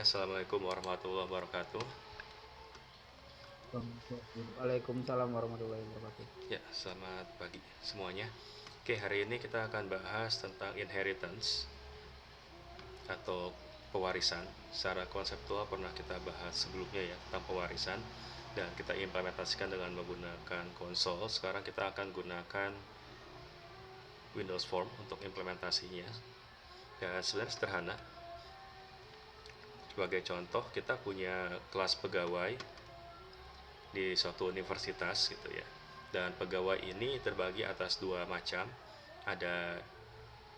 Assalamualaikum warahmatullahi wabarakatuh. Waalaikumsalam warahmatullahi wabarakatuh. Ya, selamat pagi semuanya. Oke, hari ini kita akan bahas tentang inheritance atau pewarisan. Secara konseptual pernah kita bahas sebelumnya ya tentang pewarisan dan kita implementasikan dengan menggunakan konsol. Sekarang kita akan gunakan Windows Form untuk implementasinya. Dan sebenarnya sederhana. Sebagai contoh, kita punya kelas pegawai di suatu universitas gitu ya. Dan pegawai ini terbagi atas dua macam. Ada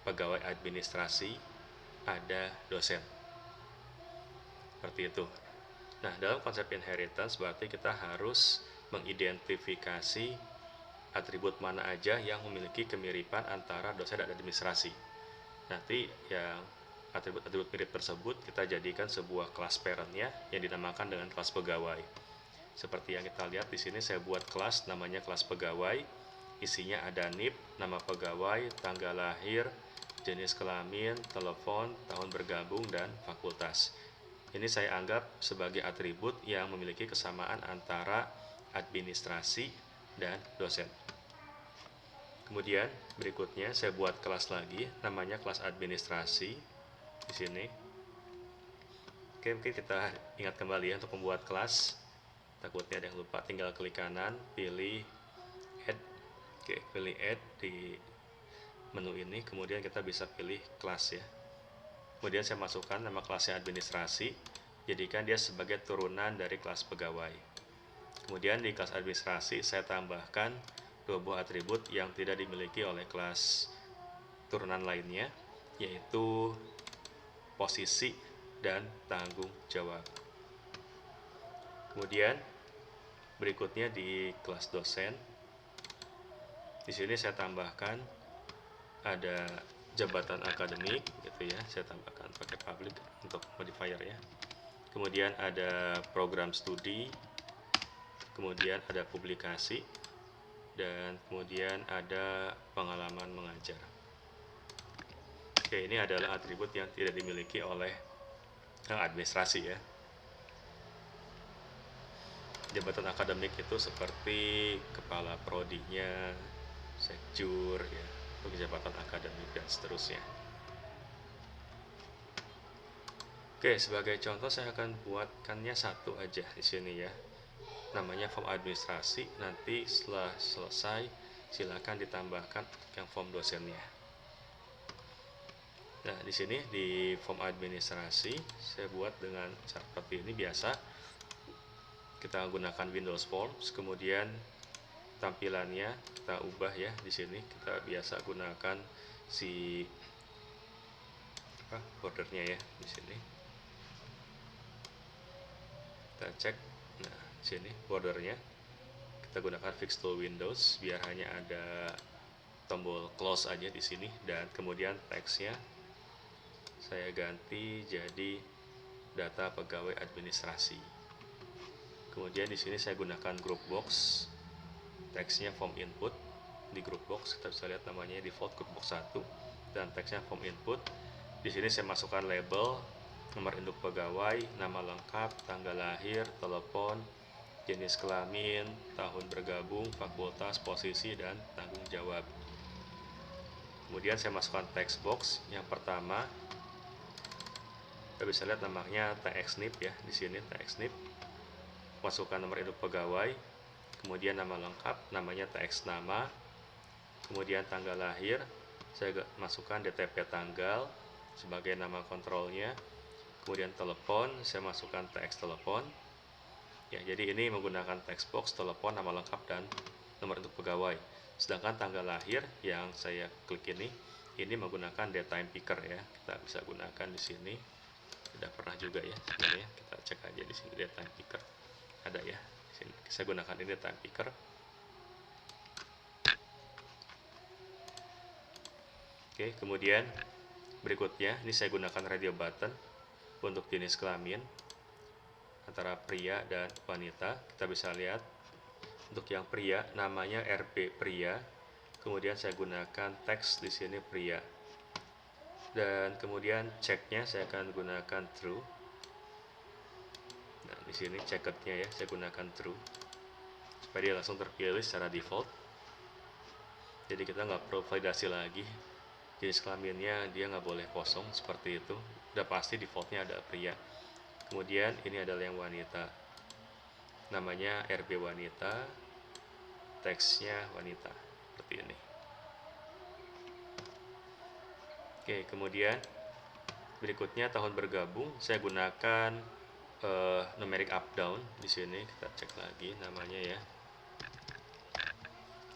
pegawai administrasi, ada dosen. Seperti itu. Nah, dalam konsep inheritance berarti kita harus mengidentifikasi atribut mana aja yang memiliki kemiripan antara dosen dan administrasi. Nanti yang atribut-atribut mirip tersebut kita jadikan sebuah kelas parentnya yang dinamakan dengan kelas pegawai. Seperti yang kita lihat di sini, saya buat kelas namanya kelas pegawai. Isinya ada NIP, nama pegawai, tanggal lahir, jenis kelamin, telepon, tahun bergabung, dan fakultas. Ini saya anggap sebagai atribut yang memiliki kesamaan antara administrasi dan dosen. Kemudian berikutnya saya buat kelas lagi, namanya kelas administrasi di sini. Oke, mungkin kita ingat kembali ya untuk membuat kelas. Takutnya ada yang lupa, tinggal klik kanan, pilih add. Oke, pilih add di menu ini, kemudian kita bisa pilih kelas ya. Kemudian saya masukkan nama kelasnya administrasi, jadikan dia sebagai turunan dari kelas pegawai. Kemudian di kelas administrasi saya tambahkan dua buah atribut yang tidak dimiliki oleh kelas turunan lainnya, yaitu posisi dan tanggung jawab. Kemudian berikutnya di kelas dosen, di sini saya tambahkan ada jabatan akademik gitu ya, saya tambahkan pakai public untuk modifier ya. Kemudian ada program studi, kemudian ada publikasi, dan kemudian ada pengalaman mengajar. Oke, ini adalah atribut yang tidak dimiliki oleh administrasi ya. Jabatan akademik itu seperti kepala prodinya, sekjur ya, untuk jabatan akademik dan seterusnya. Oke, sebagai contoh saya akan buatkannya satu aja di sini ya. Namanya form administrasi. Nanti setelah selesai silakan ditambahkan yang form dosennya. Nah, di sini di form administrasi saya buat dengan seperti ini biasa. Kita gunakan Windows Forms, kemudian tampilannya kita ubah ya. Di sini kita biasa gunakan si bordernya ya di sini. Kita cek. Nah, sini bordernya kita gunakan fix tool Windows biar hanya ada tombol close aja di sini, dan kemudian teksnya saya ganti jadi data pegawai administrasi. Kemudian di sini saya gunakan group box, teksnya form input. Di group box kita bisa lihat namanya default group box 1 dan teksnya form input. Di sini saya masukkan label, nomor induk pegawai, nama lengkap, tanggal lahir, telepon, jenis kelamin, tahun bergabung, fakultas, posisi, dan tanggung jawab. Kemudian saya masukkan text box. Yang pertama kita bisa lihat namanya txnip ya, di sini txnip. Masukkan nomor induk pegawai, kemudian nama lengkap, namanya tx nama, kemudian tanggal lahir, saya masukkan DTP tanggal sebagai nama kontrolnya, kemudian telepon, saya masukkan tx telepon ya. Jadi ini menggunakan text box, telepon, nama lengkap, dan nomor induk pegawai. Sedangkan tanggal lahir yang saya klik ini menggunakan datetime picker ya. Kita bisa gunakan di sini. Sudah pernah juga ya sebenarnya. Kita cek aja di sini datetime picker. Ada ya. Di sini saya gunakan ini datetime picker. Oke, kemudian berikutnya ini saya gunakan radio button untuk jenis kelamin antara pria dan wanita. Kita bisa lihat untuk yang pria namanya RP pria. Kemudian saya gunakan teks di sini pria. Dan kemudian ceknya saya akan gunakan true. Nah, di sini checkerednya ya, saya gunakan true supaya dia langsung terpilih secara default. Jadi kita nggak perlu validasi lagi. Jenis kelaminnya dia nggak boleh kosong seperti itu. Udah pasti defaultnya ada pria. Kemudian ini adalah yang wanita. Namanya RB wanita, teksnya wanita seperti ini. Oke, kemudian berikutnya tahun bergabung saya gunakan numeric up down. Di sini kita cek lagi namanya ya.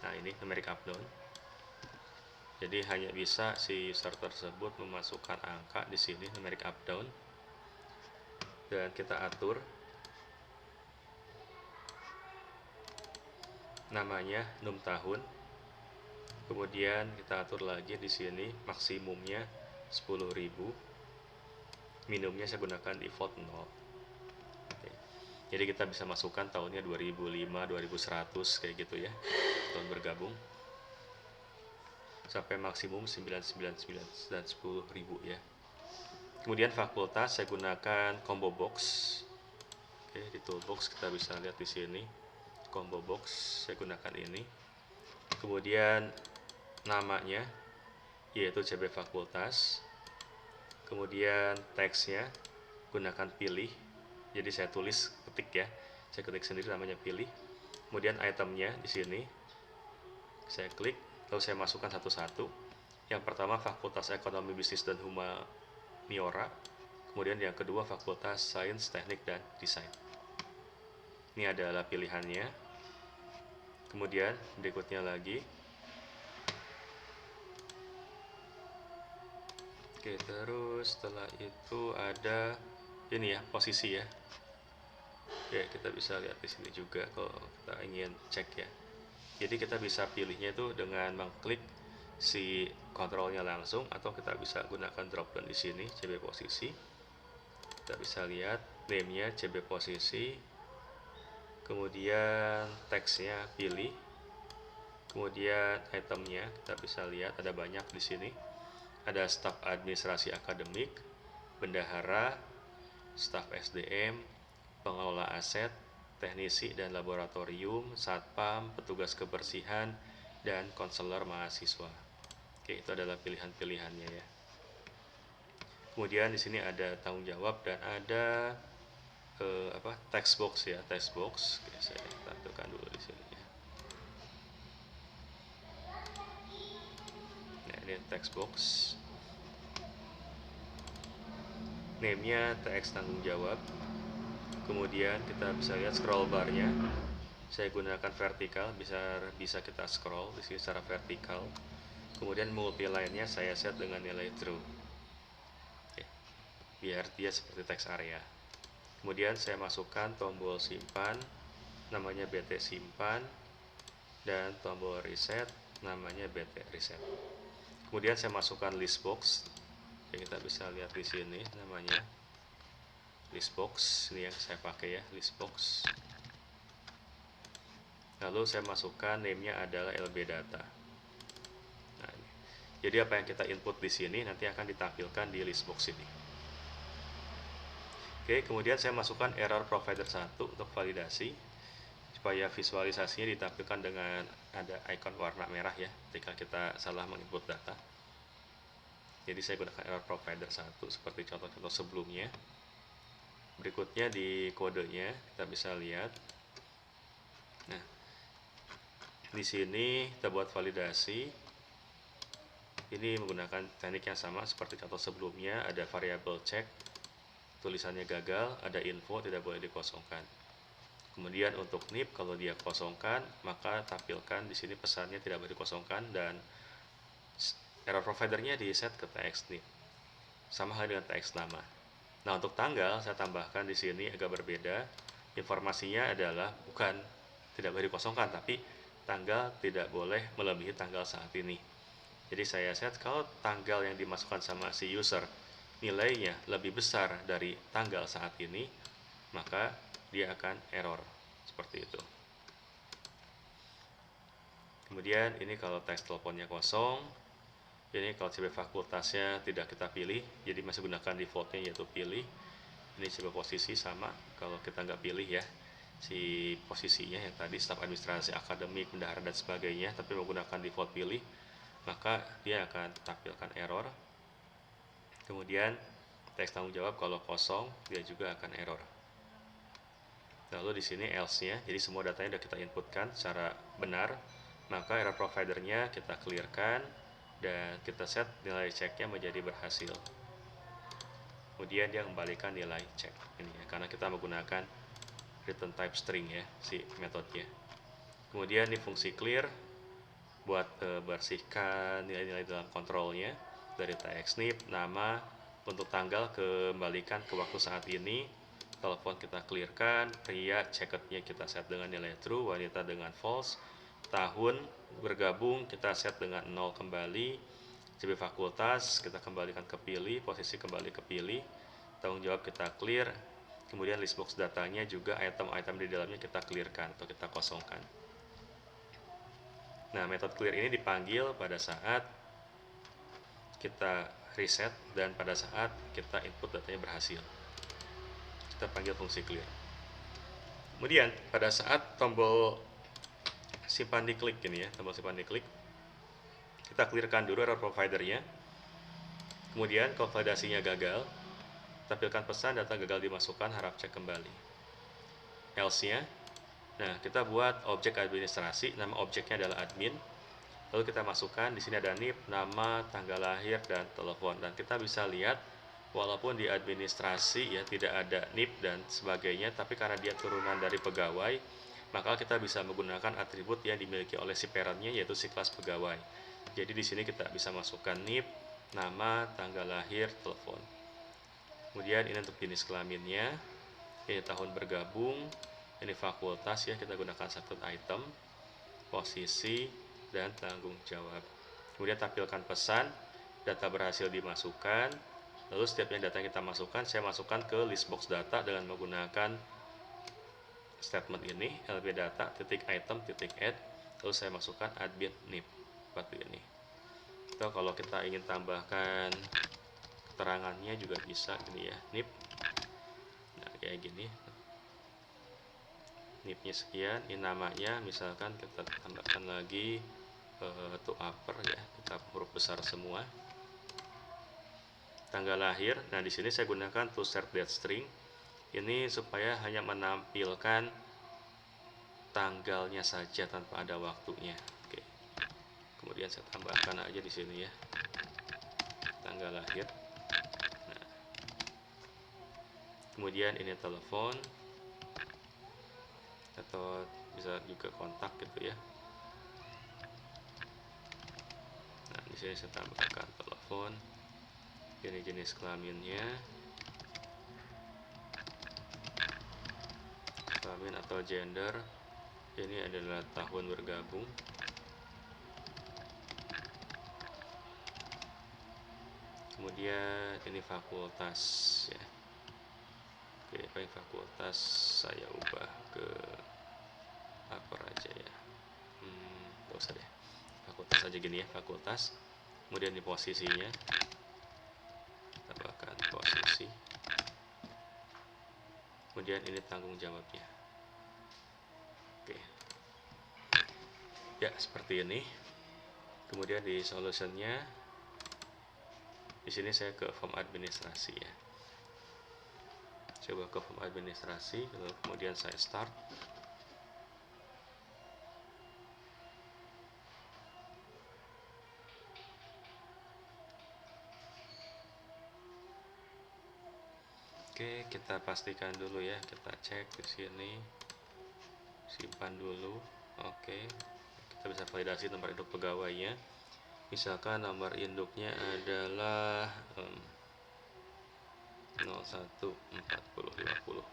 Nah, ini numeric up down. Jadi hanya bisa si user tersebut memasukkan angka di sini numeric up down, dan kita atur namanya num tahun. Kemudian kita atur lagi di sini maksimumnya 10.000, minimumnya saya gunakan default 0. Oke. Jadi kita bisa masukkan tahunnya 2005, 2100 kayak gitu ya, tahun bergabung, sampai maksimum 999 dan 10.000 ya. Kemudian fakultas saya gunakan combo box. Oke, di toolbox kita bisa lihat di sini combo box saya gunakan ini. Kemudian namanya yaitu CB fakultas. Kemudian teksnya gunakan pilih. Jadi saya tulis ketik ya. Saya ketik sendiri namanya pilih. Kemudian itemnya di sini saya klik, lalu saya masukkan satu-satu. Yang pertama Fakultas Ekonomi Bisnis dan Humaniora. Kemudian yang kedua Fakultas Sains, Teknik dan Desain. Ini adalah pilihannya. Kemudian berikutnya lagi. Oke, terus setelah itu ada ini ya, posisi ya. Oke, kita bisa lihat di sini juga kalau kita ingin cek ya. Jadi kita bisa pilihnya itu dengan mengklik si kontrolnya langsung, atau kita bisa gunakan drop down di sini CB posisi. Kita bisa lihat name-nya CB posisi. Kemudian teksnya pilih. Kemudian itemnya kita bisa lihat ada banyak di sini. Ada staf administrasi akademik, bendahara, staf SDM, pengelola aset, teknisi dan laboratorium, satpam, petugas kebersihan, dan konselor mahasiswa. Oke, itu adalah pilihan-pilihannya ya. Kemudian di sini ada tanggung jawab dan ada text box ya, text box. Oke, saya tampilkan dulu di sini ya. Nah, ini text box. Name-nya TX tanggung jawab. Kemudian kita bisa lihat scroll bar-nya. Saya gunakan vertikal, bisa kita scroll di sini secara vertikal. Kemudian multi line-nya saya set dengan nilai true. Oke, biar dia seperti text area. Kemudian saya masukkan tombol simpan, namanya BT simpan, dan tombol reset, namanya BT reset. Kemudian saya masukkan list box. Oke, kita bisa lihat di sini namanya list box. Ini yang saya pakai ya, list box. Lalu saya masukkan name-nya adalah LB data. Nah, ini. Jadi apa yang kita input di sini nanti akan ditampilkan di list box ini. Oke, kemudian saya masukkan error provider 1 untuk validasi supaya visualisasinya ditampilkan dengan ada icon warna merah ya ketika kita salah menginput data. Jadi saya gunakan error provider 1 seperti contoh-contoh sebelumnya. Berikutnya di kodenya kita bisa lihat. Nah, di sini kita buat validasi. Ini menggunakan teknik yang sama seperti contoh sebelumnya. Ada variable check, tulisannya gagal, ada info tidak boleh dikosongkan. Kemudian untuk NIP kalau dia kosongkan, maka tampilkan di sini pesannya tidak boleh dikosongkan, dan error providernya di set ke TX NIP. Sama halnya dengan TX nama. Nah, untuk tanggal saya tambahkan di sini agak berbeda. Informasinya adalah bukan tidak boleh dikosongkan, tapi tanggal tidak boleh melebihi tanggal saat ini. Jadi saya set kalau tanggal yang dimasukkan sama si user nilainya lebih besar dari tanggal saat ini, maka dia akan error seperti itu. Kemudian ini kalau teks teleponnya kosong, ini kalau CB fakultasnya tidak kita pilih, jadi masih gunakan defaultnya yaitu pilih. Ini coba posisi sama, kalau kita nggak pilih ya si posisinya yang tadi staf administrasi akademik, bendahara dan sebagainya, tapi menggunakan default pilih, maka dia akan tampilkan error. Kemudian teks tanggung jawab kalau kosong, dia juga akan error. Lalu di sini else-nya, jadi semua datanya sudah kita inputkan secara benar, maka error providernya kita clearkan dan kita set nilai ceknya menjadi berhasil. Kemudian dia kembalikan nilai cek ini ya, karena kita menggunakan return type string ya si metodenya. Kemudian di fungsi clear buat bersihkan nilai-nilai dalam kontrolnya dari txnip, nama, untuk tanggal kembalikan ke waktu saat ini, telepon kita clearkan, pria checkednya kita set dengan nilai true, wanita dengan false, tahun bergabung kita set dengan 0 kembali, CB fakultas kita kembalikan ke pilih, posisi kembali ke pilih, tanggung jawab kita clear, kemudian list box datanya juga item-item di dalamnya kita clearkan atau kita kosongkan. Nah, metode clear ini dipanggil pada saat kita reset dan pada saat kita input datanya berhasil. Kita panggil fungsi clear. Kemudian pada saat tombol simpan diklik ini ya, tombol simpan diklik, kita clearkan dulu error providernya. Kemudian kalau validasinya gagal, tampilkan pesan data gagal dimasukkan, harap cek kembali. Else-nya, nah kita buat objek administrasi, nama objeknya adalah admin. Lalu kita masukkan di sini ada NIP, nama, tanggal lahir dan telepon. Dan kita bisa lihat walaupun di administrasi ya tidak ada NIP dan sebagainya, tapi karena dia turunan dari pegawai, maka kita bisa menggunakan atribut yang dimiliki oleh si parentnya yaitu si kelas pegawai. Jadi di sini kita bisa masukkan NIP, nama, tanggal lahir, telepon. Kemudian ini untuk jenis kelaminnya, ini tahun bergabung, ini fakultas ya, kita gunakan satu item, posisi, dan tanggung jawab. Kemudian tampilkan pesan, data berhasil dimasukkan, lalu setiap yang data yang kita masukkan, saya masukkan ke list box data dengan menggunakan statement ini, lb data titik item titik add, lalu saya masukkan admin nip seperti ini. Atau kalau kita ingin tambahkan keterangannya juga bisa ini ya, nip, nah kayak gini, nipnya sekian, ini namanya misalkan kita tambahkan lagi to upper ya, kita huruf besar semua. Tanggal lahir, nah di sini saya gunakan to start date string ini supaya hanya menampilkan tanggalnya saja tanpa ada waktunya. Oke, kemudian saya tambahkan aja di sini ya, tanggal lahir. Nah, kemudian ini telepon atau bisa juga kontak gitu ya. Nah, di sini saya tambahkan telepon, ini jenis kelaminnya, kelamin atau gender, ini adalah tahun bergabung. Kemudian ini fakultas ya. Oke, paling fakultas saya ubah ke apa aja ya, gak usah deh, fakultas aja gini ya, fakultas. Kemudian di posisinya tambahkan posisi, kemudian ini tanggung jawabnya. Oke ya, seperti ini. Kemudian di solutionnya, di sini saya ke form administrasi ya, coba ke form administrasi, lalu kemudian saya start. Oke, kita pastikan dulu ya, kita cek di sini, simpan dulu. Oke, kita bisa validasi nomor induk pegawainya. Misalkan nomor induknya adalah 014050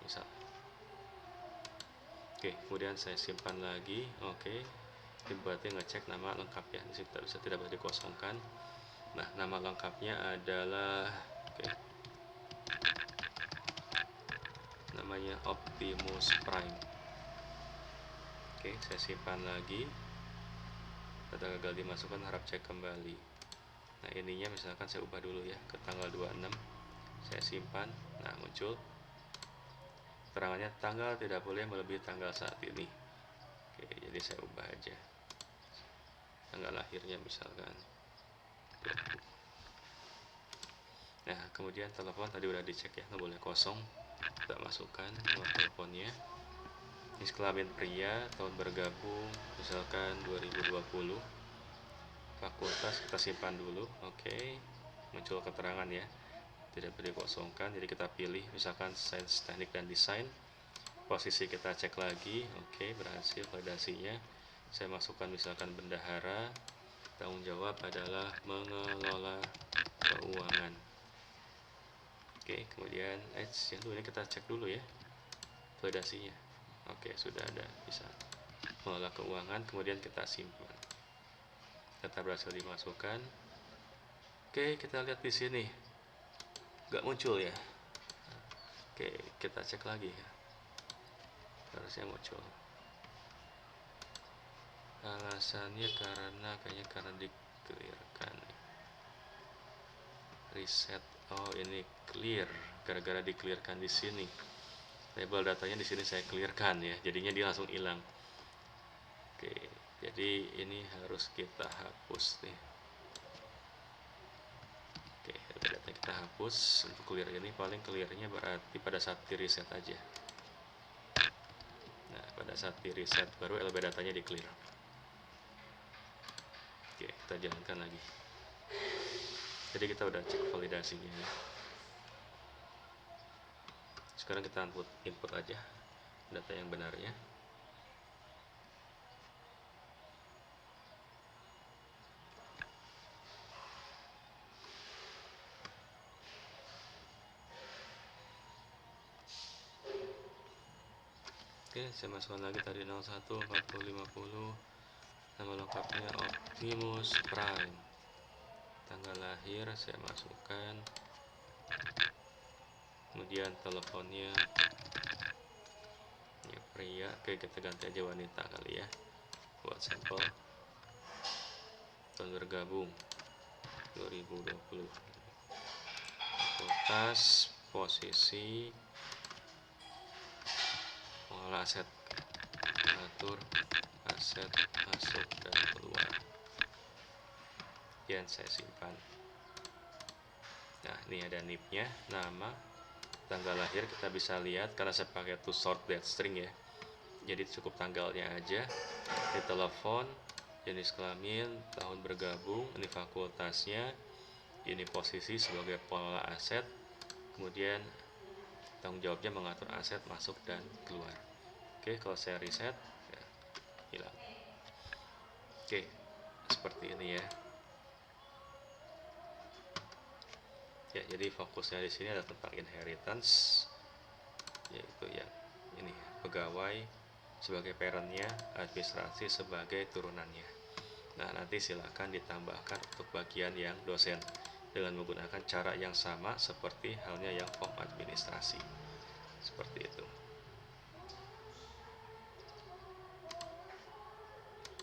misal. Oke, kemudian saya simpan lagi. Oke, ini berarti ngecek nama lengkap ya, di situ bisa tidak boleh dikosongkan. Nah, nama lengkapnya adalah namanya Optimus Prime. Oke, saya simpan lagi. Data gagal dimasukkan, harap cek kembali. Nah, ininya misalkan saya ubah dulu ya ke tanggal 26. Saya simpan. Nah, muncul keterangannya tanggal tidak boleh melebihi tanggal saat ini. Oke, jadi saya ubah aja tanggal lahirnya misalkan. Nah, kemudian telepon tadi udah dicek ya, nggak boleh kosong. Kita masukkan nomor teleponnya. Jenis kelamin pria, tahun bergabung misalkan 2020. Fakultas kita simpan dulu. Oke, muncul keterangan ya, tidak boleh kosongkan. Jadi kita pilih misalkan sains, teknik, dan desain. Posisi kita cek lagi. Oke, berhasil validasinya. Saya masukkan misalkan bendahara. Tanggung jawab adalah mengelola keuangan. Oke, kemudian yang dulu ini kita cek dulu ya validasinya. Oke, sudah ada, bisa mengelola keuangan. Kemudian kita simpan. Data berhasil dimasukkan. Oke, kita lihat di sini nggak muncul ya. Oke, kita cek lagi ya, harusnya muncul. Alasannya karena di-clearkan. Reset. Oh, ini clear gara-gara di-clearkan di sini. Label datanya di sini saya clearkan ya, jadinya dia langsung hilang. Oke, jadi ini harus kita hapus nih. Oke, data kita hapus. Untuk clear ini paling clearnya berarti pada saat di reset aja. Nah, pada saat di reset baru LB datanya di clear. Oke, kita jalankan lagi. Jadi kita udah cek validasinya ya. Sekarang kita input aja data yang benarnya. Oke, saya masukkan lagi tadi 01 40 50. Nama lengkapnya Optimus Prime. Tanggal lahir saya masukkan. Kemudian teleponnya ya pria. Oke, kita ganti aja wanita kali ya buat sampel. Tahun bergabung 2020. Fakultas, posisi, mengelola aset, mengatur aset masuk dan keluar. Yang saya simpan. Nah, ini ada NIP-nya, nama, tanggal lahir kita bisa lihat karena saya pakai to sort that string ya. Jadi cukup tanggalnya aja. Di telepon, jenis kelamin, tahun bergabung, ini fakultasnya, ini posisi sebagai pengelola aset, kemudian tanggung jawabnya mengatur aset masuk dan keluar. Oke, kalau saya reset ya, hilang. Oke, seperti ini ya. Ya, jadi fokusnya di sini ada tentang inheritance, yaitu yang ini pegawai sebagai parentnya, administrasi sebagai turunannya. Nah, nanti silakan ditambahkan untuk bagian yang dosen dengan menggunakan cara yang sama seperti halnya yang form administrasi. Seperti itu.